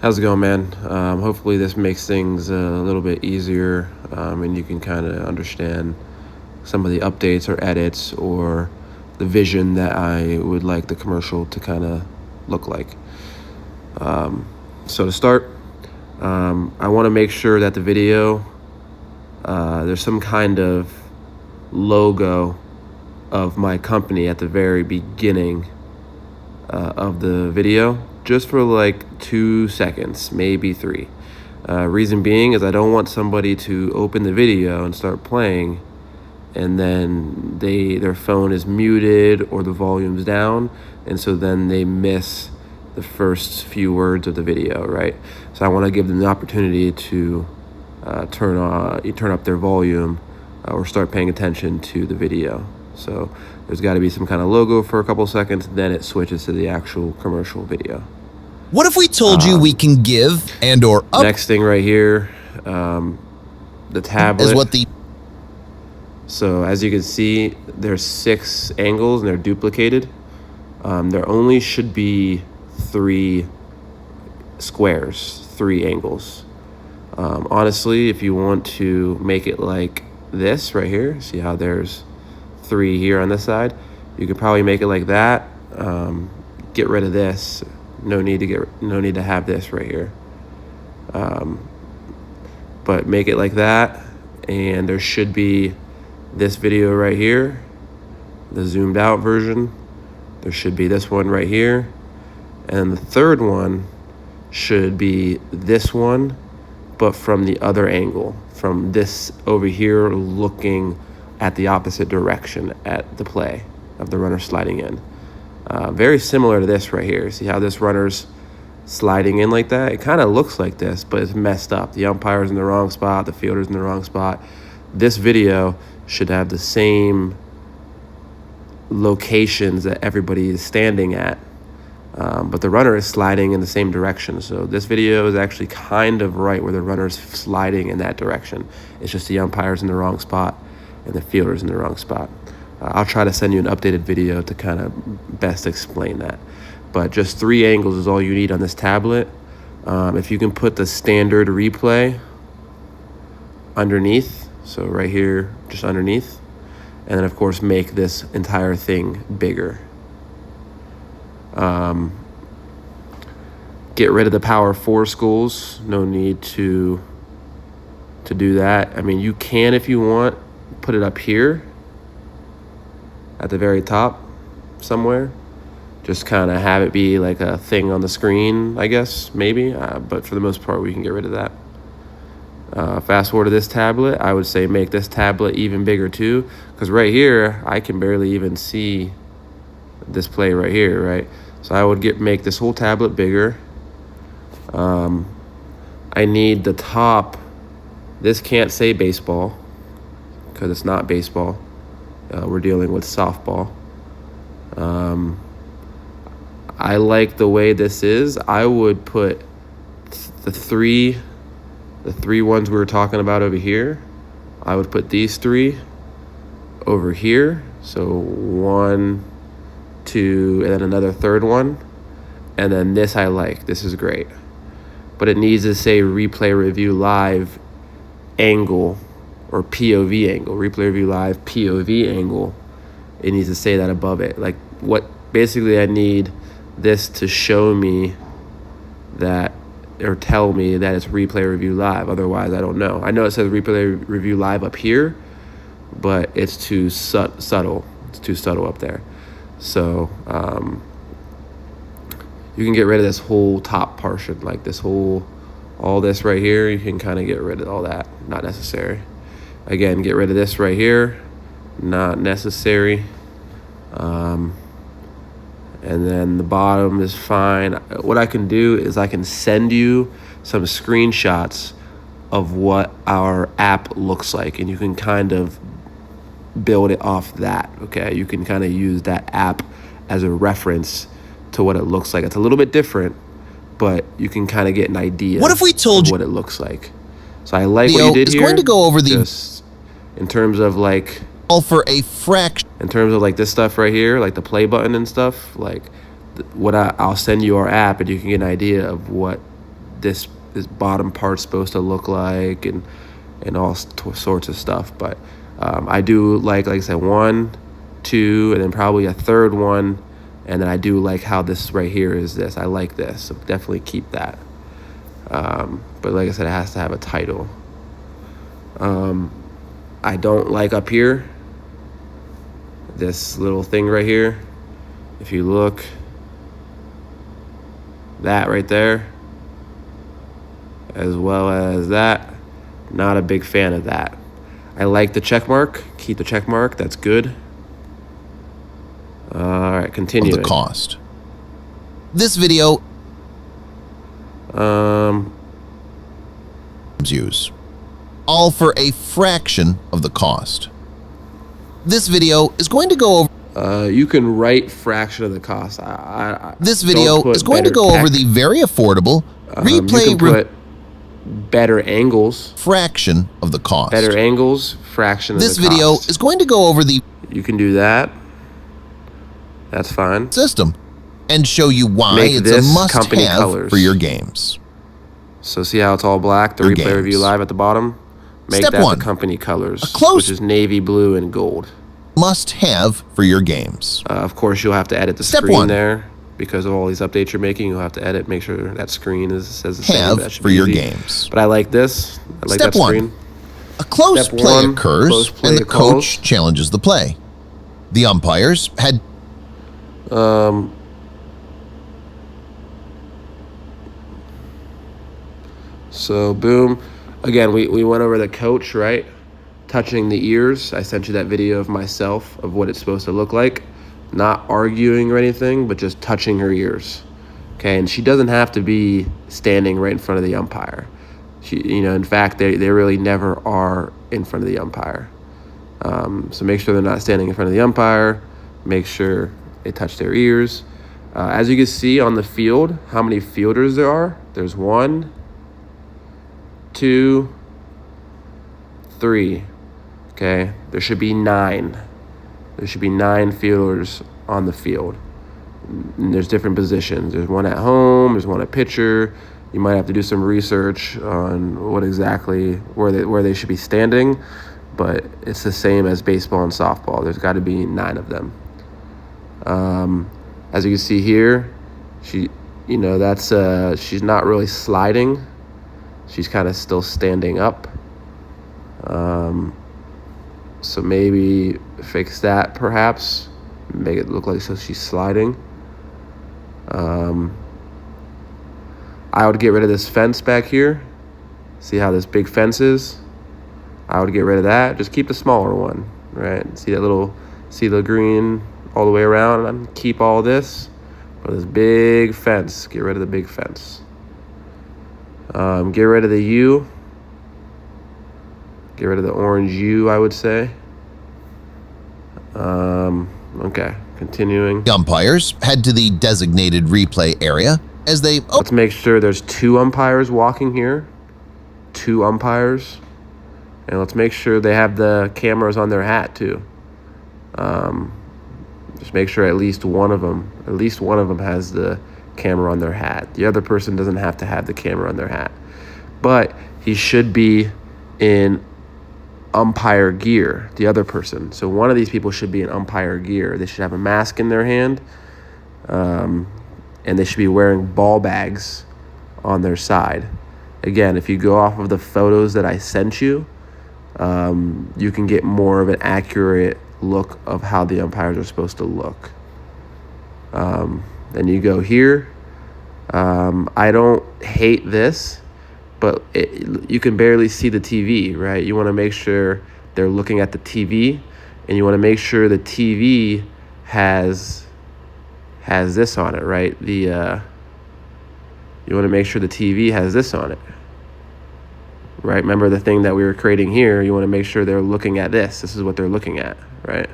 How's it going, man? Hopefully, this makes things a little bit easier and you can kind of understand some of the updates or edits or the vision that I would like the commercial to kind of look like. So, to start, I want to make sure that the video, there's some kind of logo of my company at the very beginning of the video, just for like 2 seconds, maybe 3. Reason being is I don't want somebody to open the video and start playing and then their phone is muted or the volume's down, and so then they miss the first few words of the video, right? So I want to give them the opportunity to turn up their volume or start paying attention to the video. So there's got to be some kind of logo for a couple seconds, then it switches to the actual commercial video. What if we told you we can give and or up Next thing right here, the tablet. is what the So as you can see, there's 6 angles and they're duplicated. There only should be 3 squares, 3 angles. Honestly, if you want to make it like this right here, see how there's 3 here on this side, you could probably make it like that. Get rid of this. No need to have this right here. But make it like that, and there should be this video right here, the zoomed out version. There should be this one right here, and the third one should be this one, but from the other angle, from this over here, looking at the opposite direction at the play of the runner sliding in. Very similar to this right here. See how this runner's sliding in like that? It kind of looks like this, but it's messed up. The umpire's in the wrong spot, the fielder's in the wrong spot. This video should have the same locations that everybody is standing at, but the runner is sliding in the same direction. So this video is actually kind of right where the runner's sliding in that direction. It's just the umpire's in the wrong spot and the fielder's in the wrong spot. I'll try to send you an updated video to kind of best explain that. But just 3 angles is all you need on this tablet. If you can put the standard replay underneath, so right here, just underneath, and then of course make this entire thing bigger. Get rid of the Power 4 schools. No need to do that. I mean, you can, if you want, put it up here at the very top somewhere. Just kind of have it be like a thing on the screen, I guess, maybe. But for the most part, we can get rid of that. Fast forward to this tablet, I would say make this tablet even bigger too, because right here, I can barely even see this play right here, right? So I would make this whole tablet bigger. I need the top. This can't say baseball because it's not baseball. We're dealing with softball. I like the way this is. I would put the three ones we were talking about over here. I would put these 3 over here. So 1, 2, and then another third one. And then this I like. This is great. But it needs to say replay review live angle or POV angle. Replay review live POV angle. It needs to say that above it. Like basically I need this to show me that, or tell me that it's replay review live. Otherwise, I don't know. I know it says replay review live up here, but it's too subtle. It's too subtle up there. So you can get rid of this whole top portion, like all this right here. You can kind of get rid of all that. Not necessary. Again, get rid of this right here. Not necessary. And then the bottom is fine. What I can do is I can send you some screenshots of what our app looks like, and you can kind of build it off that, okay? You can kind of use that app as a reference to what it looks like. It's a little bit different, but you can kind of get an idea What if we told of you what it looks like. So I like what Leo you did is here. going to go over the Just in terms of like all for a fraction in terms of like this stuff right here, like the play button and stuff, like I'll send you our app and you can get an idea of what this bottom part's supposed to look like, and all sorts of stuff. But I do like I said, 1, 2, and then probably a third one. And then I do like how this right here is this. I like this, so definitely keep that. But like I said, it has to have a title. I don't like up here, this little thing right here. If you look, that right there, as well as that, not a big fan of that. I like the check mark. Keep the check mark. That's good. All right, continue. Of the cost. This video use all for a fraction of the cost. This video is going to go over you can write fraction of the cost. this video is going to go over the very affordable you can replay put better angles. fraction of the cost. Better angles, fraction of This the video cost. is going to go over the You can do that. That's fine. system and show you why Make it's this a company must-have colors. for your games. So see how it's all black? The Your replay review games. live at the bottom. Make Step that 1. the company colors, close- which is navy blue and gold. Must-have for your games. Of course, you'll have to edit the Step screen 1. there because of all these updates you're making. You'll have to edit, make sure that screen says the same. That Have should for be your easy. games. But I like this. I like Step that 1. screen. A close Step play 1, occurs close play and the calls. coach challenges the play. The umpires had So boom. Again, we went over the coach, right? Touching the ears. I sent you that video of myself of what it's supposed to look like. Not arguing or anything, but just touching her ears. Okay, and she doesn't have to be standing right in front of the umpire. In fact, they really never are in front of the umpire. So make sure they're not standing in front of the umpire. Make sure they touch their ears. As you can see on the field, how many fielders there are. There's 1, 2, 3. Okay, there should be 9. There should be 9 fielders on the field. And there's different positions. There's one at home. There's one at pitcher. You might have to do some research on what exactly where they should be standing, but it's the same as baseball and softball. There's got to be 9 of them. As you can see here, she's not really sliding. She's kind of still standing up. So maybe fix that perhaps. Make it look like so she's sliding. I would get rid of this fence back here. See how this big fence is? I would get rid of that. Just keep the smaller one, right? See the green all the way around, and keep all this. But this big fence, get rid of the big fence. Get rid of the U. Get rid of the orange U, I would say. Okay, continuing. the umpires head to the designated replay area as they Let's make sure there's 2 umpires walking here. 2 umpires. And let's make sure they have the cameras on their hat too. Just make sure at least one of them has the camera on their hat. The other person doesn't have to have the camera on their hat. But he should be in umpire gear, the other person. So one of these people should be in umpire gear. They should have a mask in their hand. And they should be wearing ball bags on their side. Again, if you go off of the photos that I sent you, you can get more of an accurate look of how the umpires are supposed to look. Then you go here. I don't hate this, but you can barely see the TV, right? You want to make sure they're looking at the TV, and you want to make sure the TV has this on it, right? You want to make sure the TV has this on it, right? Remember the thing that we were creating here, you want to make sure they're looking at this. This is what they're looking at, right?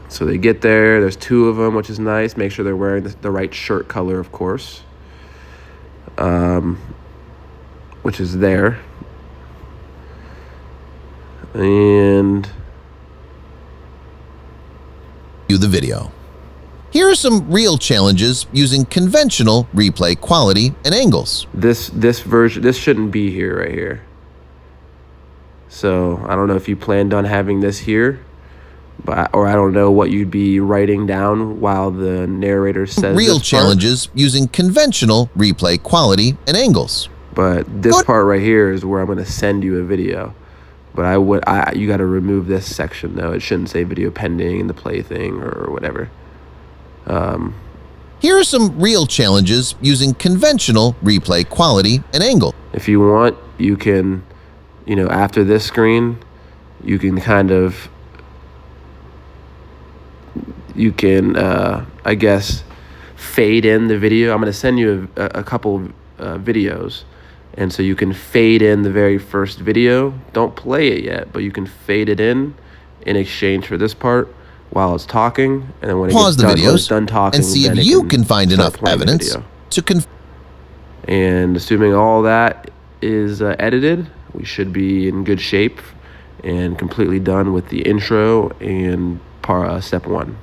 So they get there, there's 2 of them, which is nice. Make sure they're wearing the right shirt color, of course, which is there. And view the video. Here are some real challenges using conventional replay quality and angles. This version, this shouldn't be here right here. So I don't know if you planned on having this here, or I don't know what you'd be writing down while the narrator says Real this challenges using conventional replay quality and angles. But this part right here is where I'm going to send you a video. But you got to remove this section though. It shouldn't say video pending in the play thing or whatever. Here are some real challenges using conventional replay quality and angle. If you want, you can, after this screen, you can I guess, fade in the video. I'm going to send you a couple videos. And so you can fade in the very first video. Don't play it yet, but you can fade it in exchange for this part while it's talking. And then when Pause the videos done talking, and see if you can find enough evidence to And assuming all that is edited, we should be in good shape and completely done with the intro and step 1.